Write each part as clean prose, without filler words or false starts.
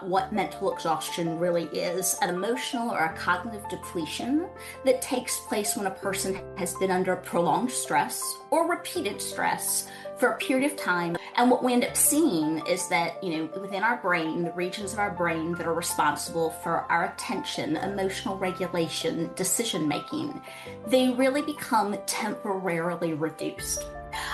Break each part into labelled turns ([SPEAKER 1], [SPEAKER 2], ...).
[SPEAKER 1] What mental exhaustion really is an emotional or a cognitive depletion that takes place when a person has been under prolonged stress or repeated stress for a period of time. And what we end up seeing is that, within our brain, the regions of our brain that are responsible for our attention, emotional regulation, decision making, they really become temporarily reduced.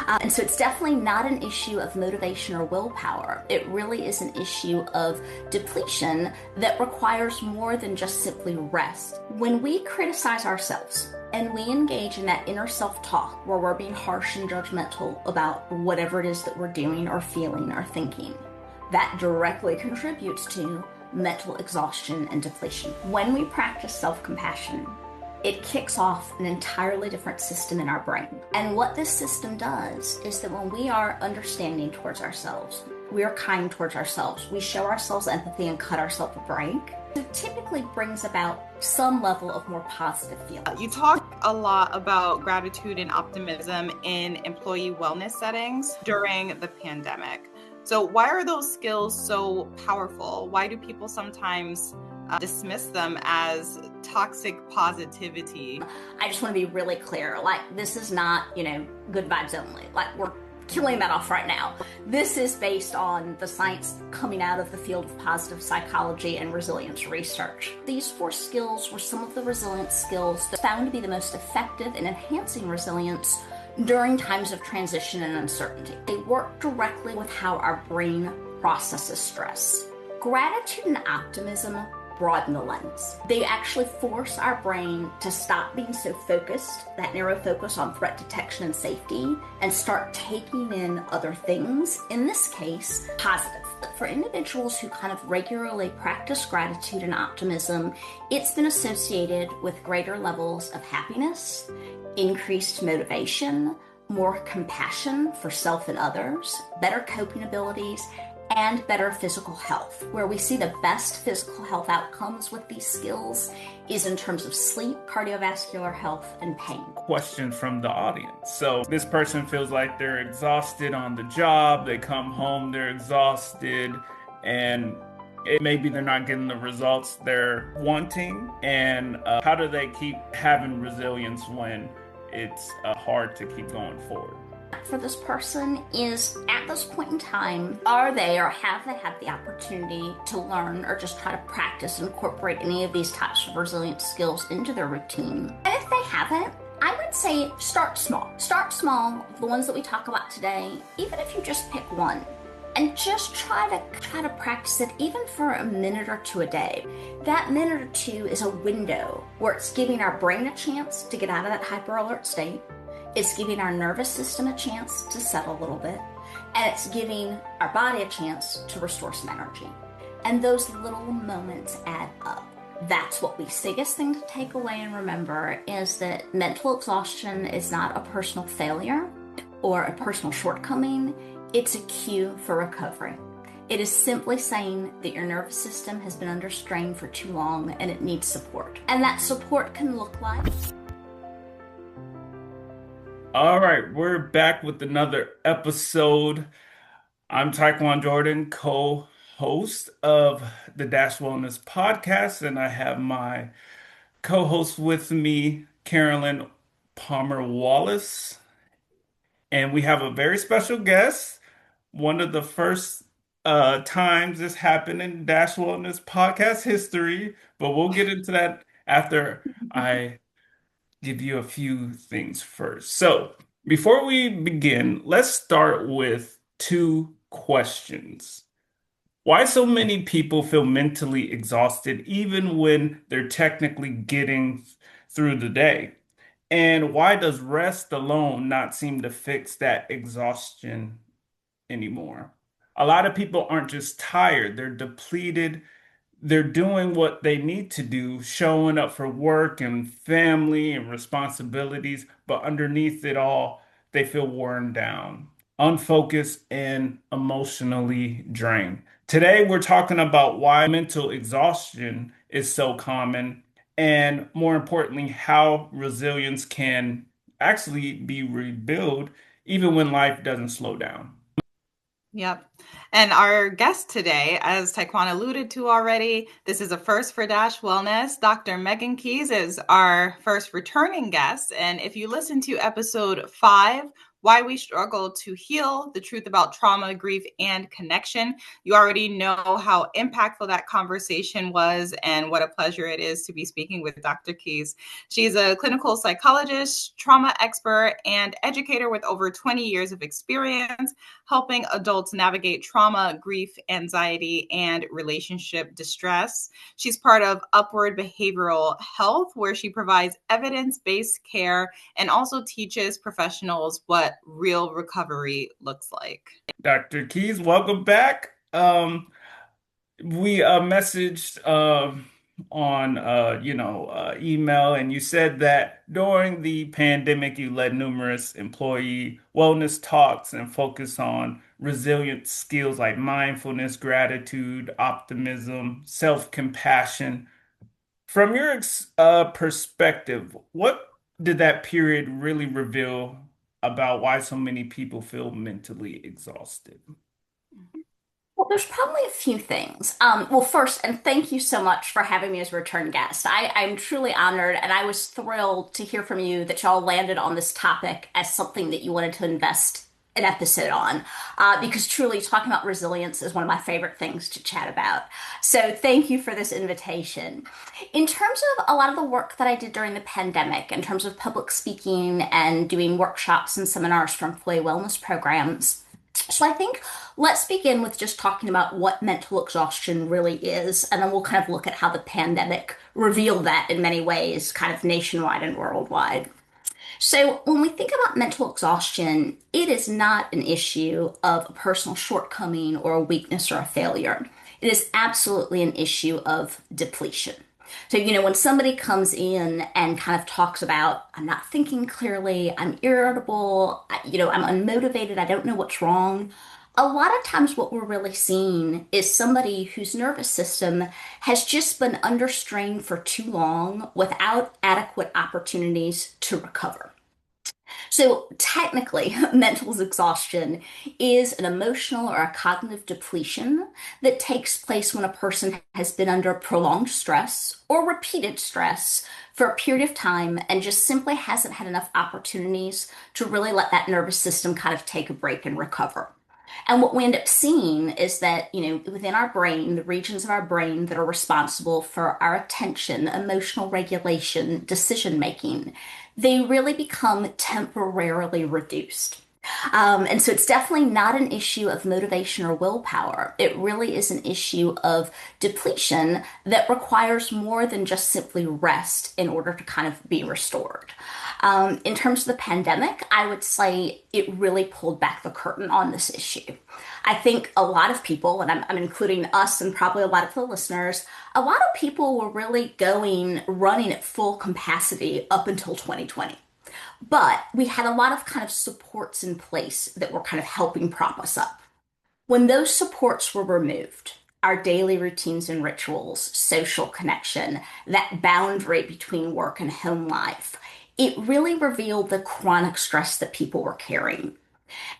[SPEAKER 1] And so it's definitely not an issue of motivation or willpower. It really is an issue of depletion that requires more than just simply rest. When we criticize ourselves and we engage in that inner self-talk where we're being harsh and judgmental about whatever it is that we're doing or feeling or thinking, that directly contributes to mental exhaustion and depletion. When we practice self-compassion, it kicks off an entirely different system in our brain. And what this system does is that when we are understanding towards ourselves, we are kind towards ourselves, we show ourselves empathy and cut ourselves a break, it typically brings about some level of more positive feeling.
[SPEAKER 2] You talk a lot about gratitude and optimism in employee wellness settings during the pandemic. So why are those skills so powerful? Why do people sometimes dismiss them as toxic positivity?
[SPEAKER 1] I just want to be really clear. This is not, good vibes only. We're killing that off right now. This is based on the science coming out of the field of positive psychology and resilience research. These 4 skills were some of the resilience skills that found to be the most effective in enhancing resilience during times of transition and uncertainty. They work directly with how our brain processes stress. Gratitude and optimism broaden the lens. They actually force our brain to stop being so focused, that narrow focus on threat detection and safety, and start taking in other things, in this case, positive. For individuals who kind of regularly practice gratitude and optimism, it's been associated with greater levels of happiness, increased motivation, more compassion for self and others, better coping abilities, and better physical health. Where we see the best physical health outcomes with these skills is in terms of sleep, cardiovascular health, and pain.
[SPEAKER 3] Question from the audience. So this person feels like they're exhausted on the job, they come home, they're exhausted, and maybe they're not getting the results they're wanting. And how do they keep having resilience when it's hard to keep going forward?
[SPEAKER 1] For this person is, at this point in time, are they or have they had the opportunity to learn or just try to practice and incorporate any of these types of resilience skills into their routine? And if they haven't, I would say start small. Start small, the ones that we talk about today, even if you just pick one. And just try to practice it even for a minute or 2 a day. That minute or 2 is a window where it's giving our brain a chance to get out of that hyper alert state. It's giving our nervous system a chance to settle a little bit, and it's giving our body a chance to restore some energy. And those little moments add up. That's what the biggest thing to take away and remember is that mental exhaustion is not a personal failure or a personal shortcoming. It's a cue for recovery. It is simply saying that your nervous system has been under strain for too long and it needs support. And that support can look like...
[SPEAKER 3] All right, we're back with another episode. I'm Tyquon Jordan, co-host of the Dash Wellness podcast, and I have my co-host with me, Carolyn Palmer Wallace, and we have a very special guest. One of the first times this happened in Dash Wellness podcast history, but we'll get into that after I give you a few things first. So, before we begin, let's start with 2 questions. Why so many people feel mentally exhausted even when they're technically getting through the day? And why does rest alone not seem to fix that exhaustion anymore? A lot of people aren't just tired, they're depleted. They're doing what they need to do, showing up for work and family and responsibilities, but underneath it all, they feel worn down, unfocused, and emotionally drained. Today, we're talking about why mental exhaustion is so common, and more importantly, how resilience can actually be rebuilt even when life doesn't slow down.
[SPEAKER 2] Yep. And our guest today, as Tyquon alluded to already, this is a first for Dash Wellness. Dr. Megan Keys is our first returning guest. And if you listen to episode 5, Why We Struggle to Heal, the truth about trauma, grief, and connection, you already know how impactful that conversation was and what a pleasure it is to be speaking with Dr. Keys. She's a clinical psychologist, trauma expert, and educator with over 20 years of experience helping adults navigate trauma, grief, anxiety, and relationship distress. She's part of Upward Behavioral Health, where she provides evidence-based care and also teaches professionals what real recovery looks like.
[SPEAKER 3] Dr. Keys, welcome back. We messaged on email, and you said that during the pandemic you led numerous employee wellness talks and focus on resilient skills like mindfulness, gratitude, optimism, self-compassion. From your perspective, what did that period really reveal about why so many people feel mentally exhausted?
[SPEAKER 1] Well, there's probably a few things. Well, first, and thank you so much for having me as a return guest. I'm truly honored, and I was thrilled to hear from you that y'all landed on this topic as something that you wanted to invest an episode on, because truly talking about resilience is one of my favorite things to chat about. So thank you for this invitation. In terms of a lot of the work that I did during the pandemic, in terms of public speaking and doing workshops and seminars for employee wellness programs, so I think let's begin with just talking about what mental exhaustion really is, and then we'll kind of look at how the pandemic revealed that in many ways, kind of nationwide and worldwide. So when we think about mental exhaustion, it is not an issue of a personal shortcoming or a weakness or a failure. It is absolutely an issue of depletion. So, when somebody comes in and kind of talks about, I'm not thinking clearly, I'm irritable, I'm unmotivated, I don't know what's wrong. A lot of times, what we're really seeing is somebody whose nervous system has just been under strain for too long without adequate opportunities to recover. So technically, mental exhaustion is an emotional or a cognitive depletion that takes place when a person has been under prolonged stress or repeated stress for a period of time and just simply hasn't had enough opportunities to really let that nervous system kind of take a break and recover. And what we end up seeing is that, within our brain, the regions of our brain that are responsible for our attention, emotional regulation, decision making, they really become temporarily reduced. And so it's definitely not an issue of motivation or willpower. It really is an issue of depletion that requires more than just simply rest in order to kind of be restored. In terms of the pandemic, I would say it really pulled back the curtain on this issue. I think a lot of people, and I'm including us and probably a lot of the listeners, a lot of people were really running at full capacity up until 2020. But we had a lot of kind of supports in place that were kind of helping prop us up. When those supports were removed, our daily routines and rituals, social connection, that boundary between work and home life, it really revealed the chronic stress that people were carrying.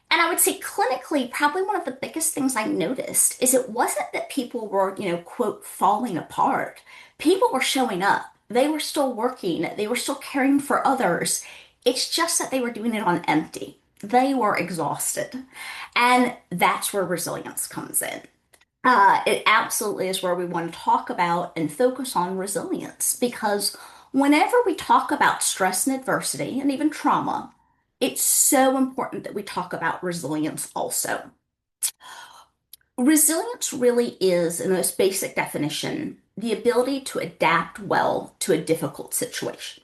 [SPEAKER 1] And I would say clinically, probably one of the biggest things I noticed is it wasn't that people were, quote, falling apart. People were showing up. They were still working. They were still caring for others. It's just that they were doing it on empty. They were exhausted. And that's where resilience comes in. It absolutely is where we want to talk about and focus on resilience because whenever we talk about stress and adversity and even trauma, it's so important that we talk about resilience also. Resilience really is, in the most basic definition, the ability to adapt well to a difficult situation.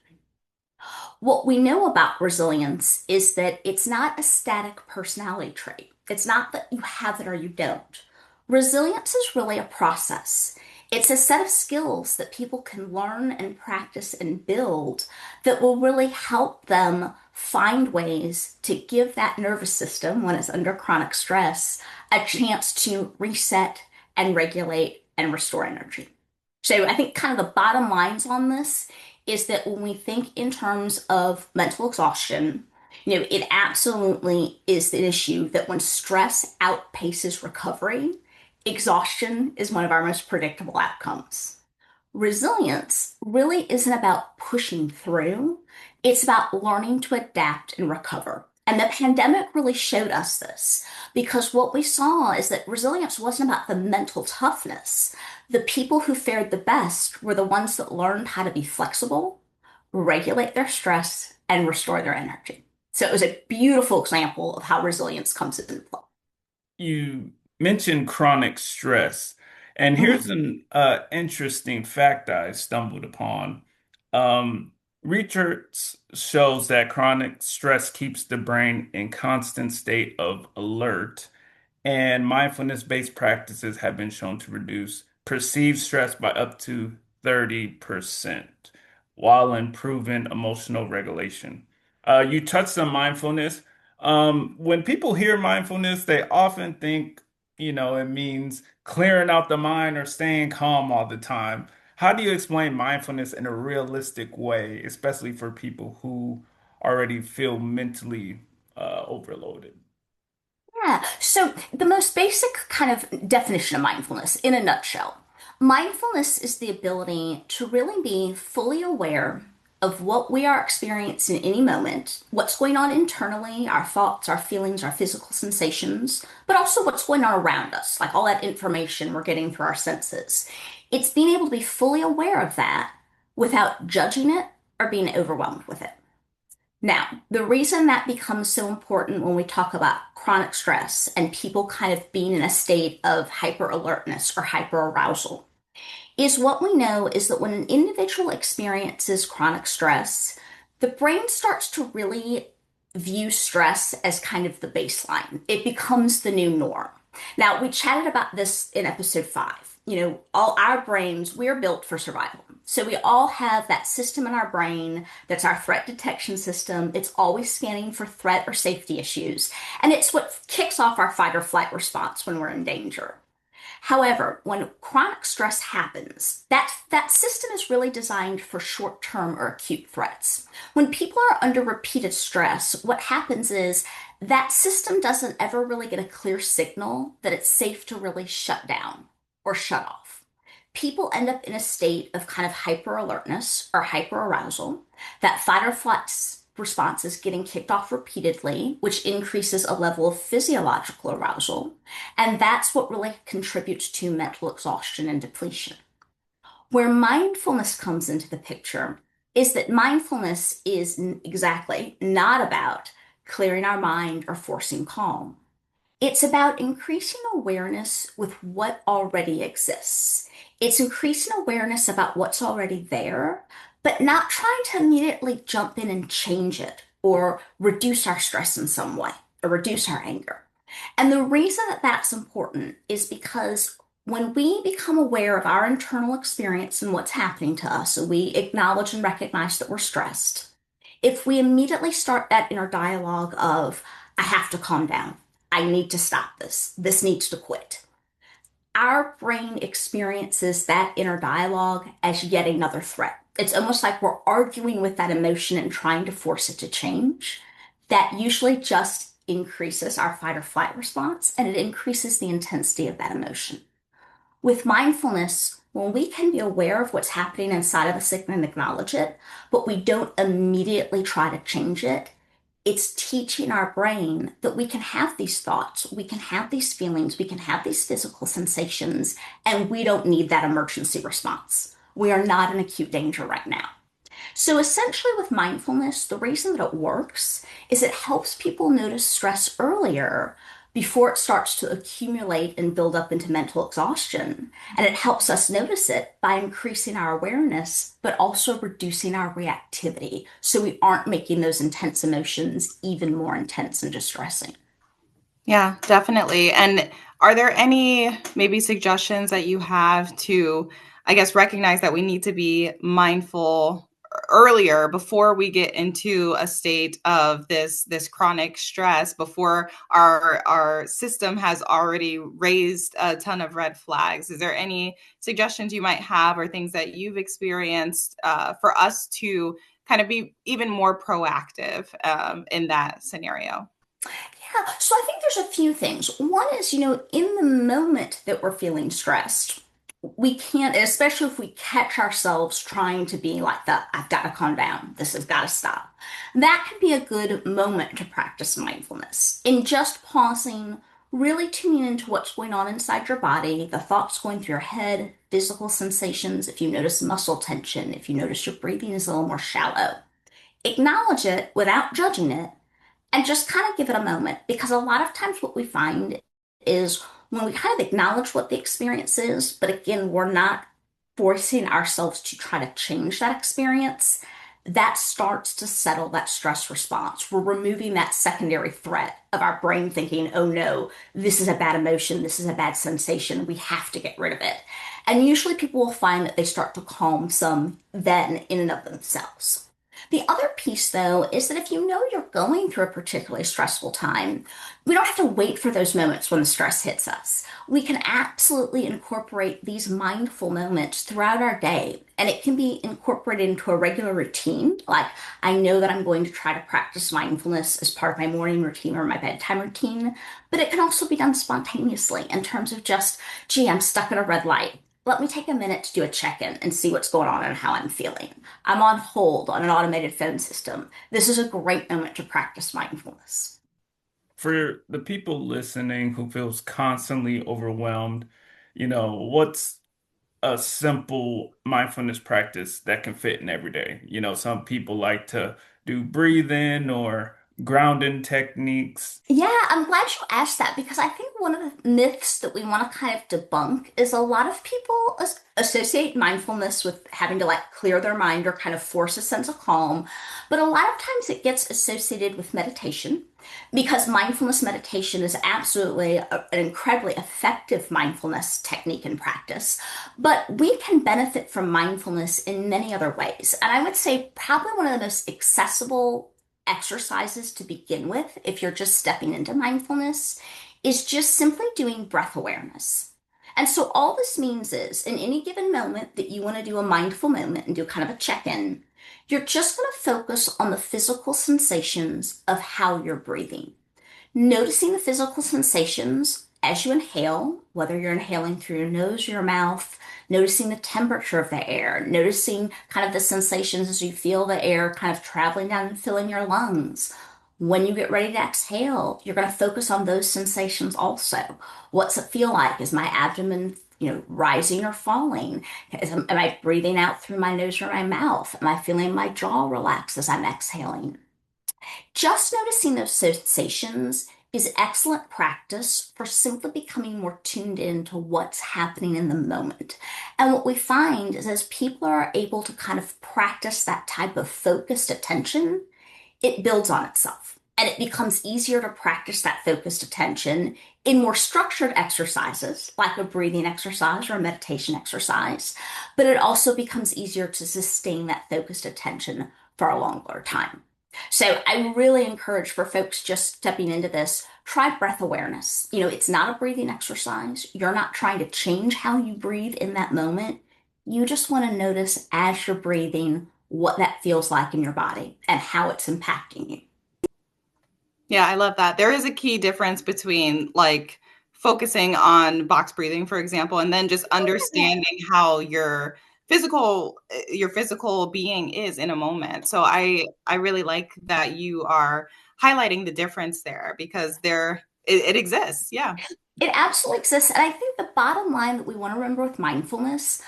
[SPEAKER 1] What we know about resilience is that it's not a static personality trait. It's not that you have it or you don't. Resilience is really a process. It's a set of skills that people can learn and practice and build that will really help them find ways to give that nervous system, when it's under chronic stress, a chance to reset and regulate and restore energy. So I think kind of the bottom lines on this is that when we think in terms of mental exhaustion, It absolutely is an issue that when stress outpaces recovery, exhaustion is one of our most predictable outcomes. Resilience really isn't about pushing through, it's about learning to adapt and recover. And the pandemic really showed us this because what we saw is that resilience wasn't about the mental toughness. The people who fared the best were the ones that learned how to be flexible, regulate their stress, and restore their energy. So it was a beautiful example of how resilience comes into play.
[SPEAKER 3] You mentioned chronic stress, and here's
[SPEAKER 1] Mhm.
[SPEAKER 3] an interesting fact I stumbled upon. Um, Research shows that chronic stress keeps the brain in constant state of alert, and mindfulness-based practices have been shown to reduce perceived stress by up to 30% while improving emotional regulation. You touched on mindfulness. When people hear mindfulness, they often think, it means clearing out the mind or staying calm all the time. How do you explain mindfulness in a realistic way, especially for people who already feel mentally overloaded?
[SPEAKER 1] Yeah. So the most basic kind of definition of mindfulness in a nutshell, mindfulness is the ability to really be fully aware of what we are experiencing in any moment, what's going on internally, our thoughts, our feelings, our physical sensations, but also what's going on around us, like all that information we're getting through our senses. It's being able to be fully aware of that without judging it or being overwhelmed with it. Now, the reason that becomes so important when we talk about chronic stress and people kind of being in a state of hyper alertness or hyper arousal is what we know is that when an individual experiences chronic stress, the brain starts to really view stress as kind of the baseline. It becomes the new norm. Now, we chatted about this in episode 5. All our brains, we're built for survival. So we all have that system in our brain that's our threat detection system. It's always scanning for threat or safety issues. And it's what kicks off our fight or flight response when we're in danger. However, when chronic stress happens, that system is really designed for short-term or acute threats. When people are under repeated stress, what happens is that system doesn't ever really get a clear signal that it's safe to really shut down or shut off. People end up in a state of kind of hyper alertness or hyper arousal. That fight or flight response is getting kicked off repeatedly, which increases a level of physiological arousal. And that's what really contributes to mental exhaustion and depletion. Where mindfulness comes into the picture is that mindfulness is exactly not about clearing our mind or forcing calm. It's about increasing awareness with what already exists. It's increasing awareness about what's already there, but not trying to immediately jump in and change it or reduce our stress in some way or reduce our anger. And the reason that that's important is because when we become aware of our internal experience and what's happening to us, and we acknowledge and recognize that we're stressed, if we immediately start that inner dialogue of, I have to calm down, I need to stop this, this needs to quit, our brain experiences that inner dialogue as yet another threat. It's almost like we're arguing with that emotion and trying to force it to change. That usually just increases our fight or flight response and it increases the intensity of that emotion. With mindfulness, when we can be aware of what's happening inside of us and acknowledge it, but we don't immediately try to change it, it's teaching our brain that we can have these thoughts, we can have these feelings, we can have these physical sensations, and we don't need that emergency response. We are not in acute danger right now. So essentially with mindfulness, the reason that it works is it helps people notice stress earlier before it starts to accumulate and build up into mental exhaustion. And it helps us notice it by increasing our awareness, but also reducing our reactivity so we aren't making those intense emotions even more intense and distressing.
[SPEAKER 2] Yeah, definitely. And are there any maybe suggestions that you have to, I guess, recognize that we need to be mindful earlier before we get into a state of this chronic stress, before our system has already raised a ton of red flags? Is there any suggestions you might have or things that you've experienced for us to kind of be even more proactive in that scenario?
[SPEAKER 1] Yeah, so I think there's a few things. One is, in the moment that we're feeling stressed, we can't, especially if we catch ourselves trying to be like I've got to calm down, this has got to stop. That can be a good moment to practice mindfulness in just pausing, really tuning into what's going on inside your body, the thoughts going through your head, physical sensations, if you notice muscle tension, if you notice your breathing is a little more shallow. Acknowledge it without judging it and just kind of give it a moment because a lot of times what we find is when we kind of acknowledge what the experience is, but again, we're not forcing ourselves to try to change that experience, that starts to settle that stress response. We're removing that secondary threat of our brain thinking, oh no, this is a bad emotion, this is a bad sensation, we have to get rid of it. And usually people will find that they start to calm some then in and of themselves. The other piece, though, is that if you know you're going through a particularly stressful time, we don't have to wait for those moments when the stress hits us. We can absolutely incorporate these mindful moments throughout our day, and it can be incorporated into a regular routine. Like, I know that I'm going to try to practice mindfulness as part of my morning routine or my bedtime routine, but it can also be done spontaneously in terms of just, gee, I'm stuck at a red light. Let me take a minute to do a check-in and see what's going on and how I'm feeling. I'm on hold on an automated phone system. This is a great moment to practice mindfulness.
[SPEAKER 3] For the people listening who feels constantly overwhelmed, what's a simple mindfulness practice that can fit in every day? Some people like to do breathing or grounding techniques.
[SPEAKER 1] Yeah, I'm glad you asked that because I think one of the myths that we want to kind of debunk is a lot of people associate mindfulness with having to like clear their mind or kind of force a sense of calm. But a lot of times it gets associated with meditation because mindfulness meditation is absolutely an incredibly effective mindfulness technique and practice. But we can benefit from mindfulness in many other ways. And I would say probably one of the most accessible exercises to begin with, if you're just stepping into mindfulness, is just simply doing breath awareness. And so all this means is in any given moment that you want to do a mindful moment and do kind of a check-in, you're just going to focus on the physical sensations of how you're breathing. Noticing the physical sensations as you inhale, whether you're inhaling through your nose or your mouth, noticing the temperature of the air, noticing kind of the sensations as you feel the air kind of traveling down and filling your lungs. When you get ready to exhale, you're going to focus on those sensations also. What's it feel like? Is my abdomen, rising or falling? Am I breathing out through my nose or my mouth? Am I feeling my jaw relax as I'm exhaling? Just noticing those sensations is excellent practice for simply becoming more tuned in to what's happening in the moment. And what we find is as people are able to kind of practice that type of focused attention, it builds on itself. And it becomes easier to practice that focused attention in more structured exercises, like a breathing exercise or a meditation exercise. But it also becomes easier to sustain that focused attention for a longer time. So I really encourage for folks just stepping into this, try breath awareness. It's not a breathing exercise. You're not trying to change how you breathe in that moment. You just want to notice as you're breathing what that feels like in your body and how it's impacting you.
[SPEAKER 2] Yeah, I love that. There is a key difference between like focusing on box breathing, for example, and then just understanding how your physical being is in a moment. So I really like that you are highlighting the difference there because it exists. Yeah.
[SPEAKER 1] It absolutely exists. And I think the bottom line that we want to remember with mindfulness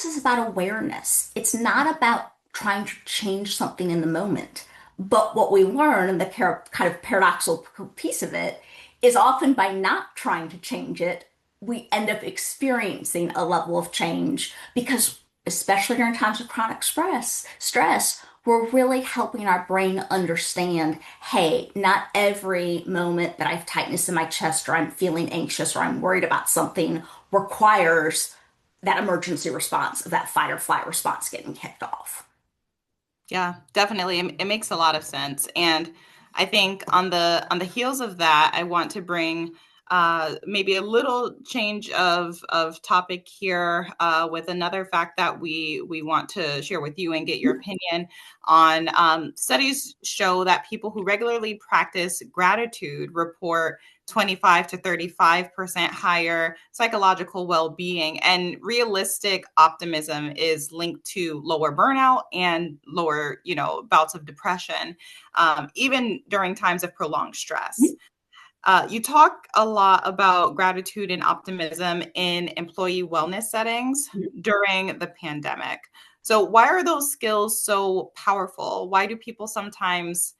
[SPEAKER 1] is about awareness. It's not about trying to change something in the moment. But what we learn, and the kind of paradoxical piece of it, is often by not trying to change it, we end up experiencing a level of change because, especially during times of chronic stress, we're really helping our brain understand, hey, not every moment that I have tightness in my chest or I'm feeling anxious or I'm worried about something requires that emergency response of that fight or flight response getting kicked off.
[SPEAKER 2] Yeah, definitely. It makes a lot of sense. And I think on the heels of that, I want to bring maybe a little change of topic here with another fact that we want to share with you and get your opinion on. Studies show that people who regularly practice gratitude report 25 to 35% higher psychological well-being, and realistic optimism is linked to lower burnout and lower, bouts of depression, even during times of prolonged stress. You talk a lot about gratitude and optimism in employee wellness settings during the pandemic. So, why are those skills so powerful? Why do people sometimes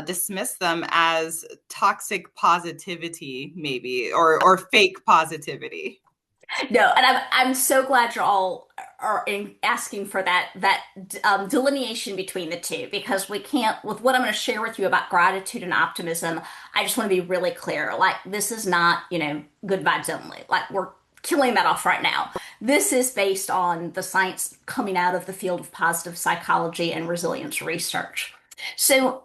[SPEAKER 2] dismiss them as toxic positivity, maybe, or fake positivity?
[SPEAKER 1] No, and I'm so glad you all are asking for that delineation between the two, because we can't, with what I'm going to share with you about gratitude and optimism. I just want to be really clear. Like, this is not, good vibes only. Like, we're killing that off right now. This is based on the science coming out of the field of positive psychology and resilience research. So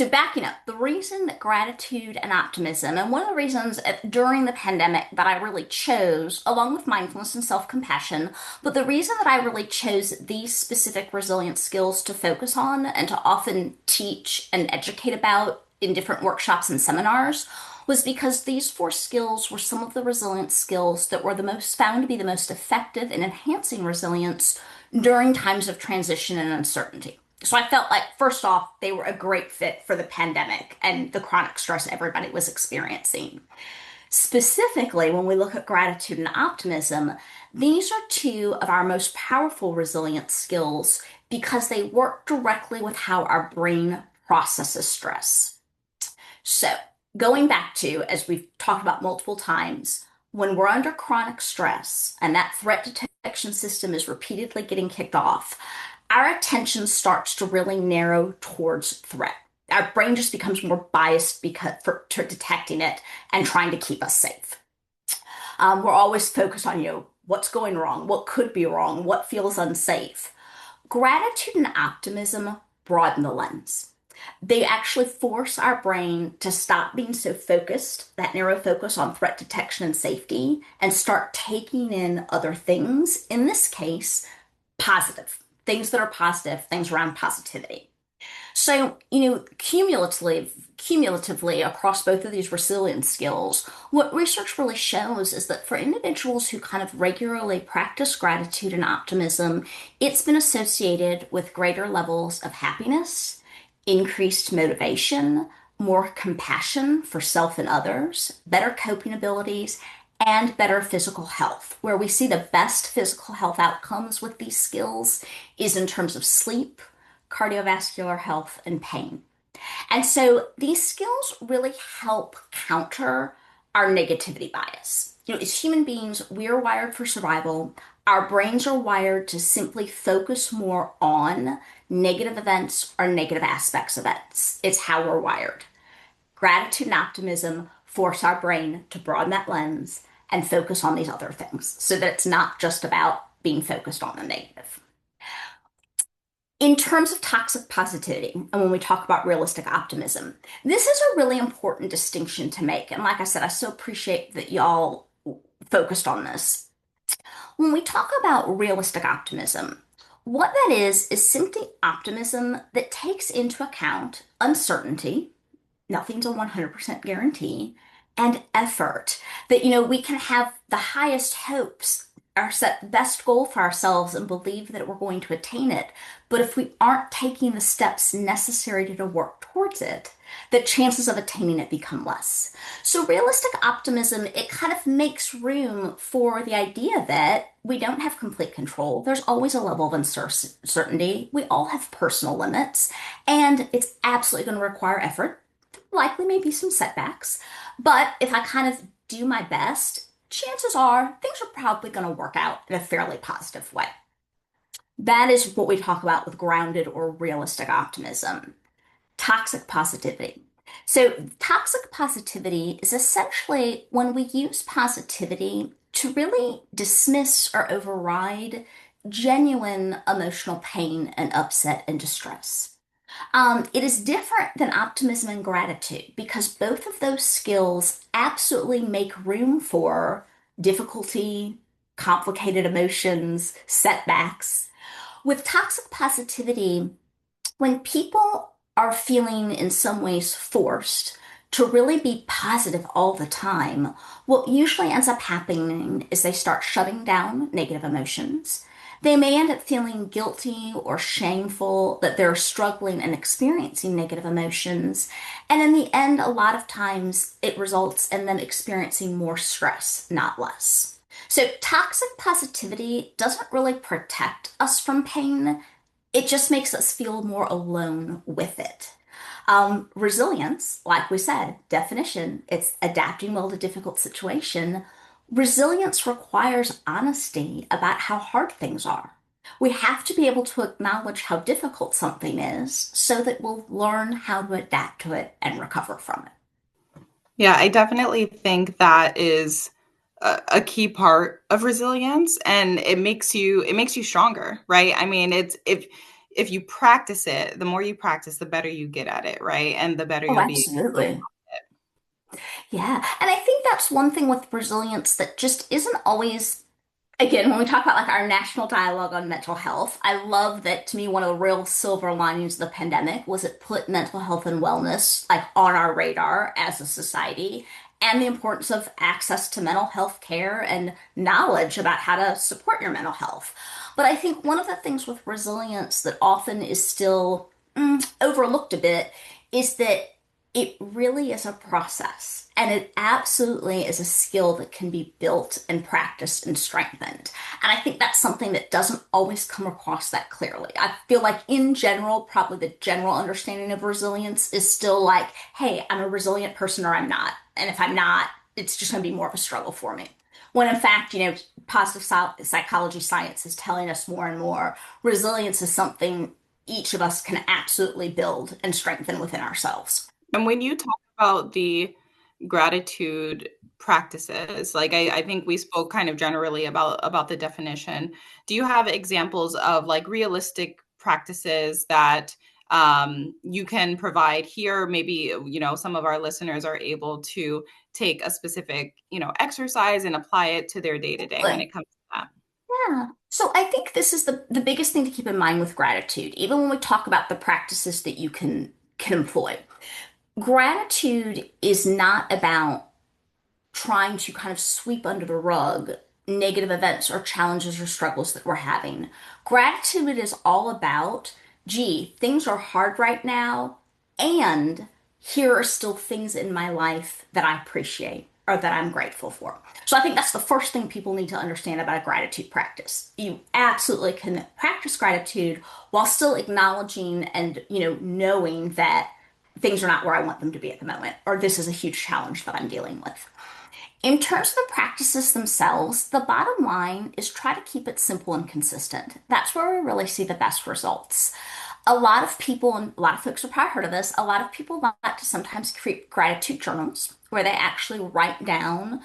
[SPEAKER 1] backing up, the reason that gratitude and optimism, and one of the reasons during the pandemic that I really chose, along with mindfulness and self-compassion, but the reason that I really chose these specific resilience skills to focus on and to often teach and educate about in different workshops and seminars was because these four skills were some of the resilience skills that were the most found to be the most effective in enhancing resilience during times of transition and uncertainty. So I felt like, first off, they were a great fit for the pandemic and the chronic stress everybody was experiencing. Specifically, when we look at gratitude and optimism, these are two of our most powerful resilience skills because they work directly with how our brain processes stress. So, going back to, as we've talked about multiple times, when we're under chronic stress and that threat detection system is repeatedly getting kicked off, our attention starts to really narrow towards threat. Our brain just becomes more biased to detecting it and trying to keep us safe. We're always focused on, what's going wrong, what could be wrong, what feels unsafe. Gratitude and optimism broaden the lens. They actually force our brain to stop being so focused, that narrow focus on threat detection and safety, and start taking in other things, in this case, positive. Things that are positive, things around positivity. So, cumulatively across both of these resilience skills, what research really shows is that for individuals who kind of regularly practice gratitude and optimism, it's been associated with greater levels of happiness, increased motivation, more compassion for self and others, better coping abilities, and better physical health. Where we see the best physical health outcomes with these skills is in terms of sleep, cardiovascular health, and pain. And so these skills really help counter our negativity bias. As human beings, we're wired for survival. Our brains are wired to simply focus more on negative events or negative aspects of events. It's how we're wired. Gratitude and optimism force our brain to broaden that lens and focus on these other things so that it's not just about being focused on the negative. In terms of toxic positivity, and when we talk about realistic optimism, this is a really important distinction to make. And like I said, I so appreciate that y'all focused on this. When we talk about realistic optimism, what that is simply optimism that takes into account uncertainty. Nothing's a 100% guarantee, and effort. That, we can have the highest hopes, our set best goal for ourselves and believe that we're going to attain it. But if we aren't taking the steps necessary to work towards it, the chances of attaining it become less. So realistic optimism, it kind of makes room for the idea that we don't have complete control. There's always a level of uncertainty. We all have personal limits, and it's absolutely going to require effort. Likely maybe some setbacks, but if I kind of do my best, chances are things are probably going to work out in a fairly positive way. That is what we talk about with grounded or realistic optimism. Toxic positivity. So toxic positivity is essentially when we use positivity to really dismiss or override genuine emotional pain and upset and distress. It is different than optimism and gratitude because both of those skills absolutely make room for difficulty, complicated emotions, setbacks. With toxic positivity, when people are feeling in some ways forced to really be positive all the time, what usually ends up happening is they start shutting down negative emotions. They may end up feeling guilty or shameful that they're struggling and experiencing negative emotions. And in the end, a lot of times it results in them experiencing more stress, not less. So, toxic positivity doesn't really protect us from pain. It just makes us feel more alone with it. Resilience, like we said, definition, it's adapting well to difficult situation. Resilience requires honesty about how hard things are. We have to be able to acknowledge how difficult something is so that we'll learn how to adapt to it and recover from it.
[SPEAKER 2] Yeah, I definitely think that is a key part of resilience, and it makes you stronger, right? I mean, it's if you practice it, the more you practice, the better you get at it, right? And the better
[SPEAKER 1] Oh,
[SPEAKER 2] you'll be.
[SPEAKER 1] absolutely. Yeah. And I think that's one thing with resilience that just isn't always again, when we talk about like our national dialogue on mental health, I love that to me one of the real silver linings of the pandemic was it put mental health and wellness like on our radar as a society and the importance of access to mental health care and knowledge about how to support your mental health. But I think one of the things with resilience that often is still overlooked a bit is that it really is a process and it absolutely is a skill that can be built and practiced and strengthened. And I think that's something that doesn't always come across that clearly. I feel like in general, probably the general understanding of resilience is still like, hey, I'm a resilient person or I'm not. And if I'm not, it's just going to be more of a struggle for me. When in fact, positive psychology science is telling us more and more resilience is something each of us can absolutely build and strengthen within ourselves.
[SPEAKER 2] And when you talk about the gratitude practices, like I think we spoke kind of generally about the definition. Do you have examples of like realistic practices that you can provide here? Maybe, some of our listeners are able to take a specific, exercise and apply it to their day to day when
[SPEAKER 1] Like,
[SPEAKER 2] it comes to that.
[SPEAKER 1] yeah. So I think this is the biggest thing to keep in mind with gratitude, even when we talk about the practices that you can employ. Gratitude is not about trying to kind of sweep under the rug negative events or challenges or struggles that we're having. Gratitude is all about, gee, things are hard right now, and here are still things in my life that I appreciate or that I'm grateful for. So I think that's the first thing people need to understand about a gratitude practice. You absolutely can practice gratitude while still acknowledging and, knowing that things are not where I want them to be at the moment, or this is a huge challenge that I'm dealing with. In terms of the practices themselves, the bottom line is try to keep it simple and consistent. That's where we really see the best results. A lot of people, and a lot of folks have probably heard of this, a lot of people like to sometimes create gratitude journals where they actually write down,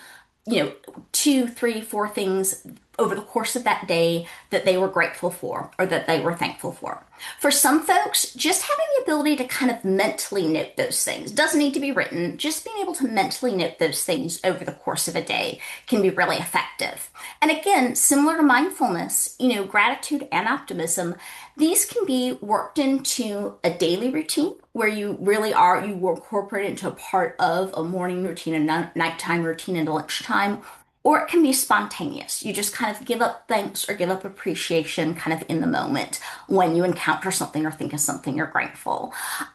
[SPEAKER 1] two, three, four things over the course of that day that they were grateful for or that they were thankful for. For some folks, just having the ability to kind of mentally note those things doesn't need to be written. Just being able to mentally note those things over the course of a day can be really effective. And again, similar to mindfulness, gratitude and optimism, these can be worked into a daily routine where you really are, you will incorporate it into a part of a morning routine, a nighttime routine, and lunchtime. Or it can be spontaneous. You just kind of give up thanks or give up appreciation kind of in the moment when you encounter something or think of something you're grateful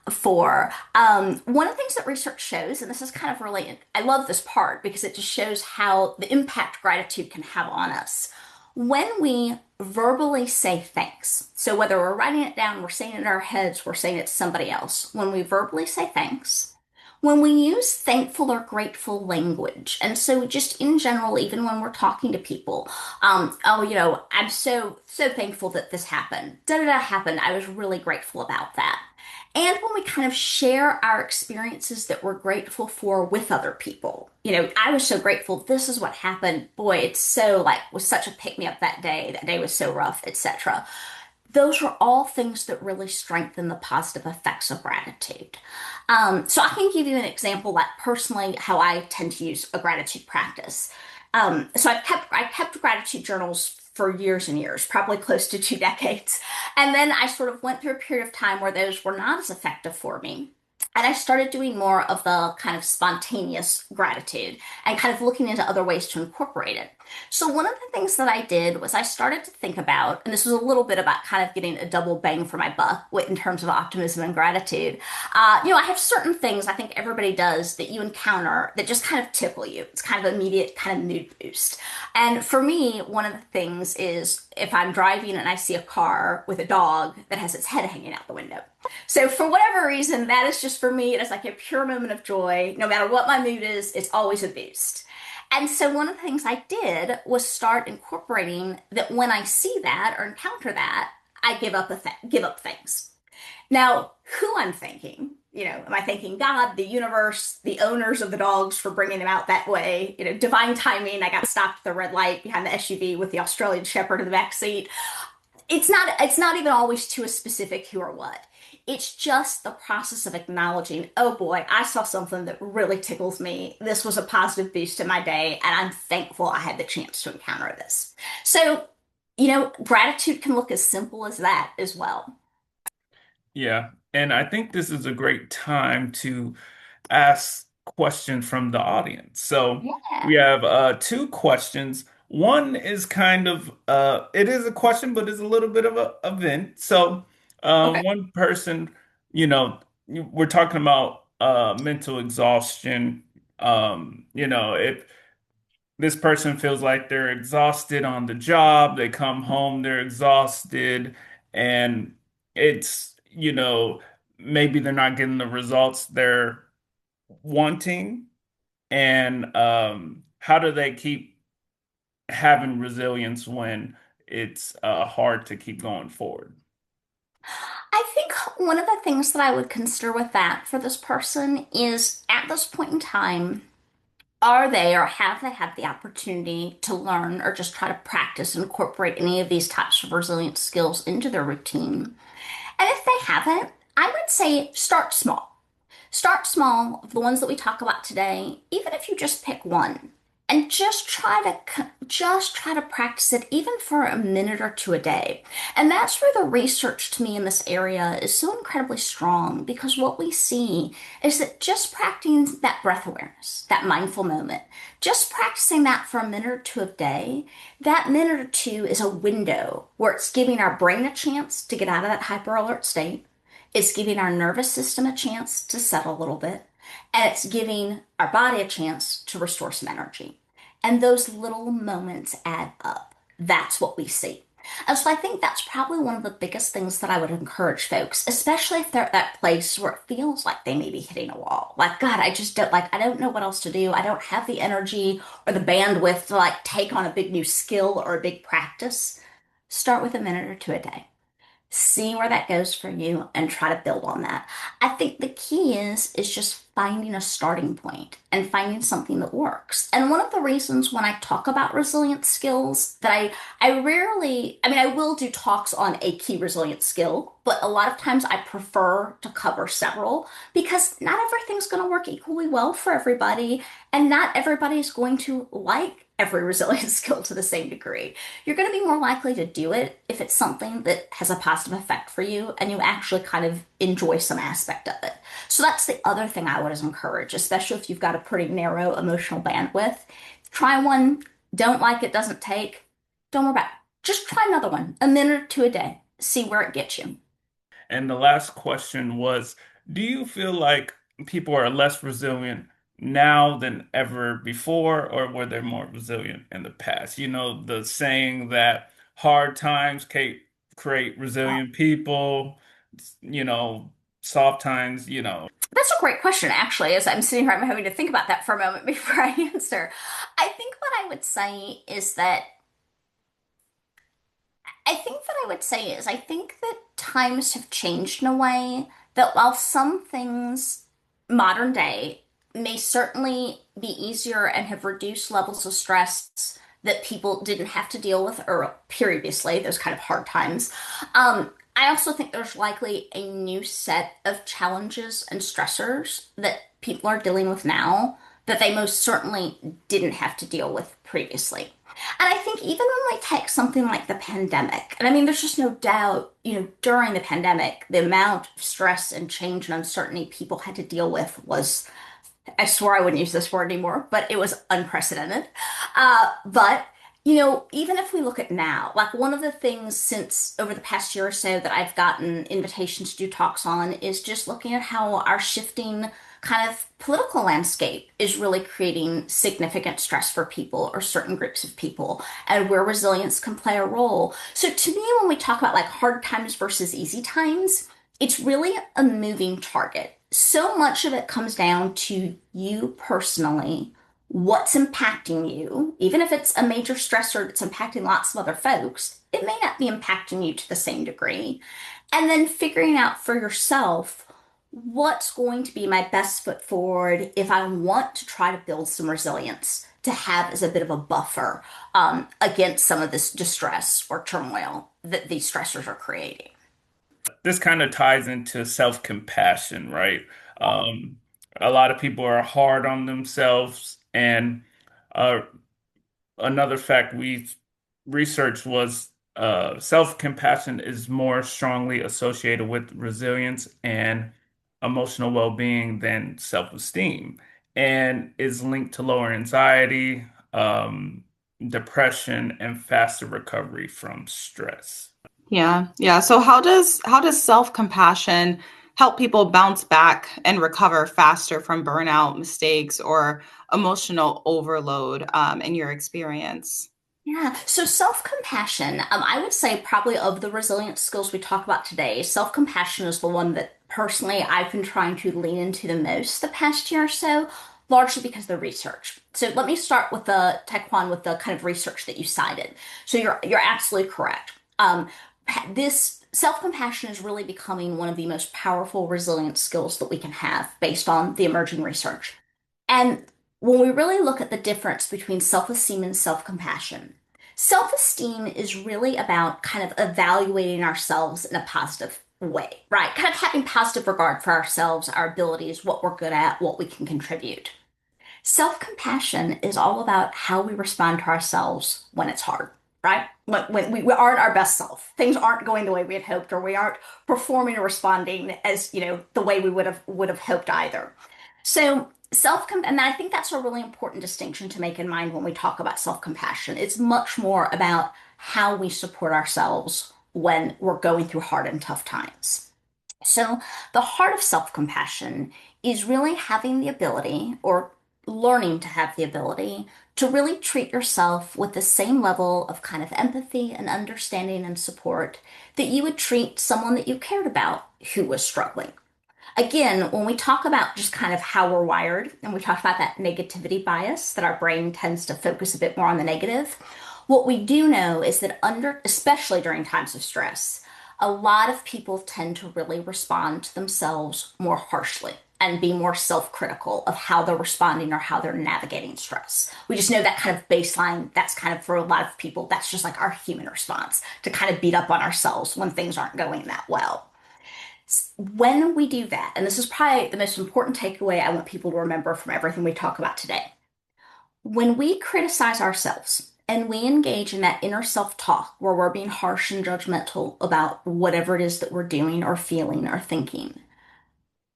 [SPEAKER 1] for. One of the things that research shows, and this is kind of really, I love this part because it just shows how the impact gratitude can have on us. When we verbally say thanks, so whether we're writing it down, we're saying it in our heads, we're saying it to somebody else, when we verbally say thanks, when we use thankful or grateful language, and so just in general, even when we're talking to people, oh, I'm so thankful that this happened. Da da da happened. I was really grateful about that. And when we kind of share our experiences that we're grateful for with other people, I was so grateful. This is what happened. Boy, it's so like was such a pick me up that day. That day was so rough, etc. those are all things that really strengthen the positive effects of gratitude. So I can give you an example, like personally, how I tend to use a gratitude practice. So I kept gratitude journals for years and years, probably close to 2 decades. And then I sort of went through a period of time where those were not as effective for me. And I started doing more of the kind of spontaneous gratitude and kind of looking into other ways to incorporate it. So one of the things that I did was I started to think about, and this was a little bit about kind of getting a double bang for my buck in terms of optimism and gratitude. I have certain things I think everybody does that you encounter that just kind of tickle you. It's kind of immediate kind of mood boost. And for me, one of the things is if I'm driving and I see a car with a dog that has its head hanging out the window. So for whatever reason, that is just for me, it is like a pure moment of joy. No matter what my mood is, it's always a boost. And so one of the things I did was start incorporating that when I see that or encounter that, I give up things. Now, who I'm thanking, am I thanking God, the universe, the owners of the dogs for bringing them out that way? Divine timing. I got stopped at the red light behind the SUV with the Australian Shepherd in the back seat. It's not even always to a specific who or what. It's just the process of acknowledging, oh boy, I saw something that really tickles me. This was a positive boost in my day, and I'm thankful I had the chance to encounter this. So, gratitude can look as simple as that as well.
[SPEAKER 3] Yeah. And I think this is a great time to ask questions from the audience. So
[SPEAKER 1] Yeah.
[SPEAKER 3] we have two questions. One is kind of it is a question, but it's a little bit of a vent. So
[SPEAKER 1] Okay.
[SPEAKER 3] one person, we're talking about mental exhaustion. If this person feels like they're exhausted on the job, they come home, they're exhausted, and it's, maybe they're not getting the results they're wanting. And how do they keep having resilience when it's hard to keep going forward?
[SPEAKER 1] I think one of the things that I would consider with that for this person is at this point in time, are they or have they had the opportunity to learn or just try to practice and incorporate any of these types of resilience skills into their routine? And if they haven't, I would say start small. Start small, the ones that we talk about today, even if you just pick one and just try to practice it even for a minute or two a day. And that's where the research to me in this area is so incredibly strong because what we see is that just practicing that breath awareness, that mindful moment, just practicing that for a minute or two a day, that minute or two is a window where it's giving our brain a chance to get out of that hyper alert state. It's giving our nervous system a chance to settle a little bit, and it's giving our body a chance to restore some energy. And those little moments add up. That's what we see. And so I think that's probably one of the biggest things that I would encourage folks, especially if they're at that place where it feels like they may be hitting a wall. Like, God, I don't know what else to do. I don't have the energy or the bandwidth to like take on a big new skill or a big practice. Start with a minute or two a day, see where that goes for you and try to build on that. I think the key is just finding a starting point and finding something that works. And one of the reasons when I talk about resilience skills that I rarely, I mean, I will do talks on a key resilience skill, but a lot of times I prefer to cover several because not everything's going to work equally well for everybody, and not everybody is going to like every resilience skill to the same degree. You're going to be more likely to do it if it's something that has a positive effect for you and you actually kind of enjoy some aspect of it. So that's the other thing I would encourage, especially if you've got a pretty narrow emotional bandwidth. Try one, don't like it, doesn't take, don't worry about it. Just try another one, a minute or two a day. See where it gets you.
[SPEAKER 3] And the last question was, do you feel like people are less resilient now than ever before, or were they more resilient in the past? The saying that hard times create resilient people, you know, soft times,
[SPEAKER 1] That's a great question, actually, as I'm sitting here, I'm having to think about that for a moment before I answer. I think what I would say is that I think that times have changed in a way that while some things modern day may certainly be easier and have reduced levels of stress that people didn't have to deal with or previously, those kind of hard times. I also think there's likely a new set of challenges and stressors that people are dealing with now that they most certainly didn't have to deal with previously. And I think even when we take something like the pandemic, and I mean, there's just no doubt, during the pandemic, the amount of stress and change and uncertainty people had to deal with was, I swore I wouldn't use this word anymore, but it was unprecedented. But even if we look at now, like one of the things since over the past year or so that I've gotten invitations to do talks on is just looking at how our shifting kind of political landscape is really creating significant stress for people or certain groups of people and where resilience can play a role. So to me, when we talk about like hard times versus easy times, it's really a moving target. So much of it comes down to you personally, what's impacting you, even if it's a major stressor that's impacting lots of other folks, it may not be impacting you to the same degree. And then figuring out for yourself what's going to be my best foot forward if I want to try to build some resilience to have as a bit of a buffer against some of this distress or turmoil that these stressors are creating.
[SPEAKER 3] This kind of ties into self-compassion, right? Um, a lot of people are hard on themselves, and uh, another fact we researched was self-compassion is more strongly associated with resilience and emotional well-being than self-esteem, and is linked to lower anxiety, depression, and faster recovery from stress.
[SPEAKER 2] Yeah. Yeah. So how does self-compassion help people bounce back and recover faster from burnout, mistakes, or emotional overload in your experience?
[SPEAKER 1] Yeah, so self-compassion, I would say probably of the resilience skills we talk about today, self-compassion is the one that personally I've been trying to lean into the most the past year or so, largely because of the research. So let me start with the Tyquon with the kind of research that you cited. So you're absolutely correct. This self-compassion is really becoming one of the most powerful resilience skills that we can have based on the emerging research. And when we really look at the difference between self-esteem and self-compassion, self-esteem is really about kind of evaluating ourselves in a positive way, right? Kind of having positive regard for ourselves, our abilities, what we're good at, what we can contribute. Self-compassion is all about how we respond to ourselves when it's hard, right? When we aren't our best self. Things aren't going the way we had hoped, or we aren't performing or responding as, the way we would have hoped either. So and I think that's a really important distinction to make in mind when we talk about self-compassion. It's much more about how we support ourselves when we're going through hard and tough times. So the heart of self-compassion is really having the ability or learning to have the ability to really treat yourself with the same level of kind of empathy and understanding and support that you would treat someone that you cared about who was struggling. Again, when we talk about just kind of how we're wired, and we talk about that negativity bias, that our brain tends to focus a bit more on the negative, what we do know is that especially during times of stress, a lot of people tend to really respond to themselves more harshly and be more self-critical of how they're responding or how they're navigating stress. We just know that kind of baseline, that's kind of for a lot of people, that's just like our human response to kind of beat up on ourselves when things aren't going that well. When we do that, and this is probably the most important takeaway I want people to remember from everything we talk about today, when we criticize ourselves and we engage in that inner self-talk where we're being harsh and judgmental about whatever it is that we're doing or feeling or thinking,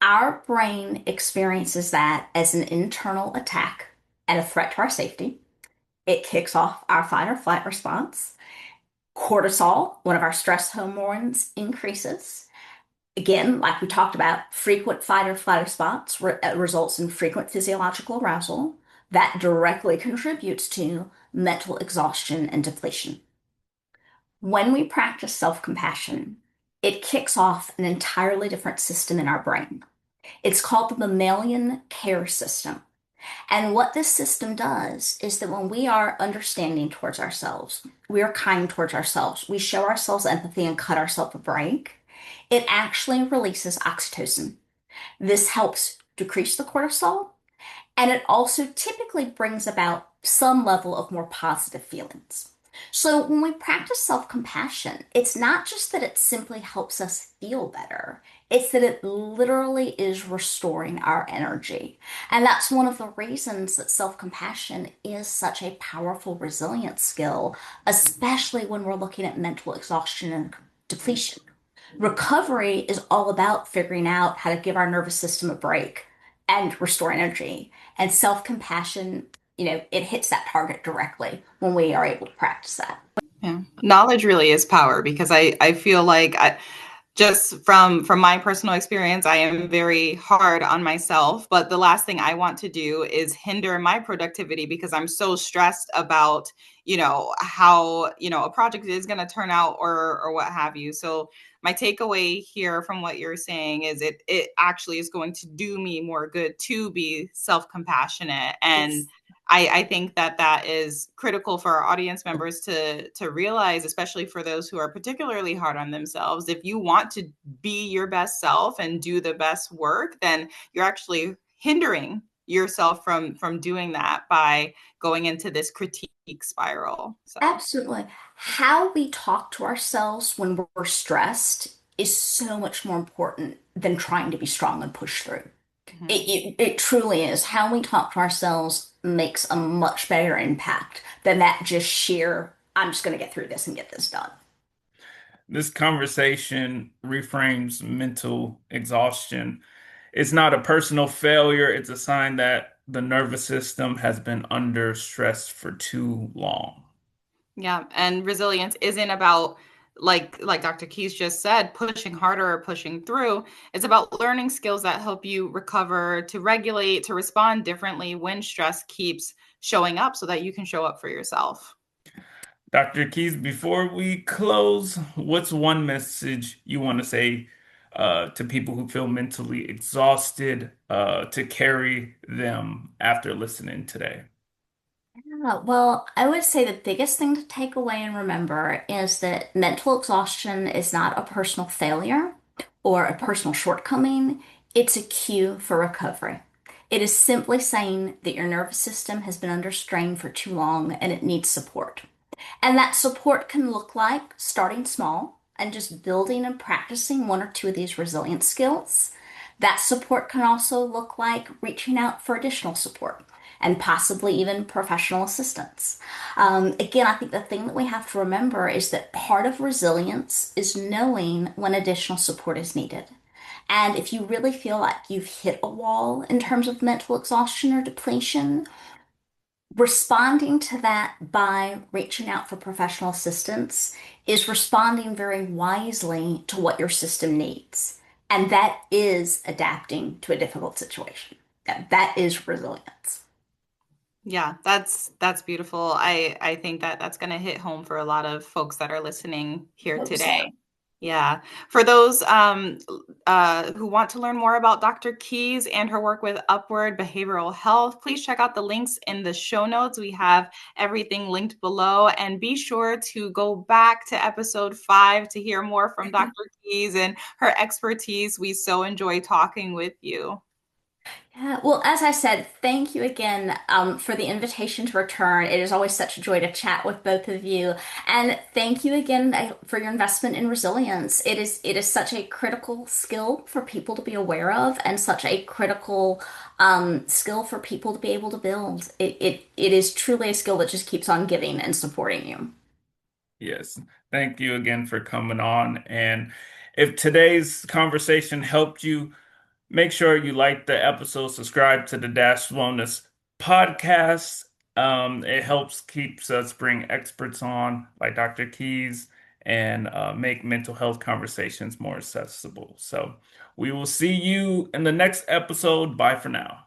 [SPEAKER 1] our brain experiences that as an internal attack and a threat to our safety. It kicks off our fight or flight response. Cortisol, one of our stress hormones, increases. Again, like we talked about, frequent fight or flight response results in frequent physiological arousal that directly contributes to mental exhaustion and depletion. When we practice self-compassion, it kicks off an entirely different system in our brain. It's called the mammalian care system. And what this system does is that when we are understanding towards ourselves, we are kind towards ourselves, we show ourselves empathy and cut ourselves a break, it actually releases oxytocin. This helps decrease the cortisol And it also typically brings about some level of more positive feelings. So when we practice self-compassion, it's not just that it simply helps us feel better. It's that it literally is restoring our energy. And that's one of the reasons that self-compassion is such a powerful resilience skill, especially when we're looking at mental exhaustion and depletion. Recovery is all about figuring out how to give our nervous system a break and restore energy. And self-compassion, it hits that target directly when we are able to practice that.
[SPEAKER 2] Yeah. Knowledge really is power because I feel like just from my personal experience, I am very hard on myself, but the last thing I want to do is hinder my productivity because I'm so stressed about, how, a project is going to turn out or what have you. So my takeaway here from what you're saying is it actually is going to do me more good to be self-compassionate. And
[SPEAKER 1] Yes.
[SPEAKER 2] I think that is critical for our audience members to realize, especially for those who are particularly hard on themselves. If you want to be your best self and do the best work, then you're actually hindering yourself from doing that by going into this critique spiral. So
[SPEAKER 1] Absolutely. How we talk to ourselves when we're stressed is so much more important than trying to be strong and push through.
[SPEAKER 2] mhm.
[SPEAKER 1] It truly is. How we talk to ourselves makes a much better impact than that just sheer, I'm just going to get through this and get this done.
[SPEAKER 3] This conversation reframes mental exhaustion. It's not a personal failure, it's a sign that the nervous system has been under stress for too long.
[SPEAKER 2] Yeah, and resilience isn't about like Dr. Keys just said, pushing harder or pushing through. It's about learning skills that help you recover, to regulate, to respond differently when stress keeps showing up so that you can show up for yourself.
[SPEAKER 3] Dr. Keys, before we close, what's one message you want to say to people who feel mentally exhausted to carry them after listening today?
[SPEAKER 1] Well, I would say the biggest thing to take away and remember is that mental exhaustion is not a personal failure or a personal shortcoming. It's a cue for recovery. It is simply saying that your nervous system has been under strain for too long and it needs support. And that support can look like starting small and just building and practicing one or two of these resilience skills. That support can also look like reaching out for additional support and possibly even professional assistance. Again, I think the thing that we have to remember is that part of resilience is knowing when additional support is needed. And if you really feel like you've hit a wall in terms of mental exhaustion or depletion, responding to that by reaching out for professional assistance is responding very wisely to what your system needs. And that is adapting to a difficult situation. That is resilience.
[SPEAKER 2] Yeah, that's beautiful. I think that that's going to hit home for a lot of folks that are listening here
[SPEAKER 1] Hope so.
[SPEAKER 2] today. Yeah. For those who want to learn more about Dr. Keys and her work with Upward Behavioral Health, please check out the links in the show notes. We have everything linked below. And be sure to go back to episode 5 to hear more from Dr. Keys and her expertise. We so enjoy talking with you.
[SPEAKER 1] Yeah, well, as I said, thank you again for the invitation to return. It is always such a joy to chat with both of you, and thank you again for your investment in resilience. It is such a critical skill for people to be aware of, and such a critical skill for people to be able to build. It is truly a skill that just keeps on giving and supporting you.
[SPEAKER 3] Yes. Thank you again for coming on. And if today's conversation helped you, make sure you like the episode, subscribe to the Dash Wellness podcast. It helps keeps us bring experts on like Dr. Keys and make mental health conversations more accessible. So we will see you in the next episode. Bye for now.